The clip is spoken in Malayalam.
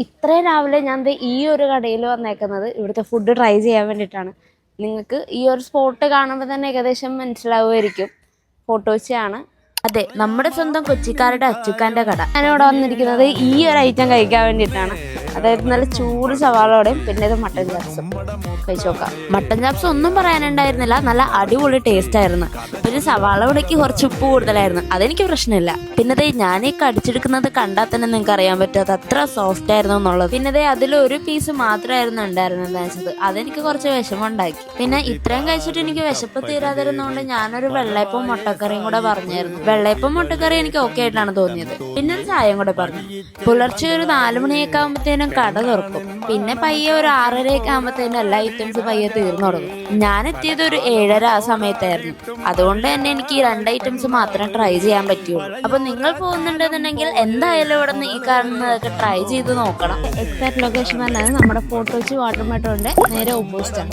ഇത്രയും രാവിലെ ഞാൻ ഈ ഒരു കടയിൽ വന്നേക്കുന്നത് ഇവിടുത്തെ ഫുഡ് ട്രൈ ചെയ്യാൻ വേണ്ടിയിട്ടാണ്. നിങ്ങൾക്ക് ഈ ഒരു സ്പോട്ട് കാണുമ്പോൾ തന്നെ ഏകദേശം മനസ്സിലാവുമായിരിക്കും. ഫോട്ടോസിയാണ്. അതെ, നമ്മുടെ സ്വന്തം കൊച്ചിക്കാരുടെ അച്ചുക്കാന്റെ കട. ഞാനിവിടെ വന്നിരിക്കുന്നത് ഈ ഒരു ഐറ്റം കഴിക്കാൻ വേണ്ടിയിട്ടാണ്. അതായത് നല്ല ചൂട് സവാളയോടെയും പിന്നെ ഇത് മട്ടൻ ചാപ്സും കഴിച്ചു നോക്കാം. മട്ടൻ ചാപ്സ് ഒന്നും പറയാനുണ്ടായിരുന്നില്ല, നല്ല അടിപൊളി ടേസ്റ്റ് ആയിരുന്നു. പിന്നെ സവാള ഉടക്കി കുറച്ച് ഉപ്പ് കൂടുതലായിരുന്നു, അതെനിക്ക് പ്രശ്നമില്ല. പിന്നെ ഞാൻ ഈ കടിച്ചെടുക്കുന്നത് കണ്ടാൽ തന്നെ നിങ്ങൾക്ക് അറിയാൻ പറ്റും അത് അത്ര സോഫ്റ്റ് ആയിരുന്നു എന്നുള്ളത്. പിന്നെ അതിലൊരു പീസ് മാത്രമായിരുന്നു ഉണ്ടായിരുന്നത് വെച്ചത്, അതെനിക്ക് കുറച്ച് വിഷമം ഉണ്ടാക്കി. പിന്നെ ഇത്രയും കഴിച്ചിട്ട് എനിക്ക് വിശപ്പ് തീരാതിരുന്നതുകൊണ്ട് ഞാനൊരു വെള്ളയപ്പവും മുട്ടക്കറിയും കൂടെ പറഞ്ഞായിരുന്നു. വെള്ളയപ്പം മുട്ടക്കറി എനിക്ക് ഓക്കെ ആയിട്ടാണ് തോന്നിയത്. പിന്നെ ഒരു ചായയും കൂടെ പറഞ്ഞു. പുലർച്ചെ ഒരു 4 മണിയൊക്കെ ആകുമ്പോഴത്തേനും കട തുറക്കും. പിന്നെ പയ്യെ ഒരു 6:30 ആകുമ്പോഴത്തേനും എല്ലാ ഐറ്റംസ് പയ്യെ തീർന്നു തുടങ്ങും. ഞാൻ എത്തിയത് ഒരു 7:30 ആ സമയത്തായിരുന്നു. അതുകൊണ്ട് തന്നെ എനിക്ക് ഈ 2 ഐറ്റംസ് മാത്രം ട്രൈ ചെയ്യാൻ പറ്റുള്ളൂ. അപ്പൊ നിങ്ങൾ പോകുന്നുണ്ടെന്നുണ്ടെങ്കിൽ എന്തായാലും ഇവിടെ നിന്ന് ഈ കാണുന്നതൊക്കെ ട്രൈ ചെയ്ത് നോക്കണം. എക്സാക്ട് ലൊക്കേഷൻ പറഞ്ഞാൽ നമ്മുടെ ഫോട്ടോ വെച്ച് വാട്ടർ മെട്രോന്റെ നേരെ ഓപ്പോസിറ്റ് ആണ്.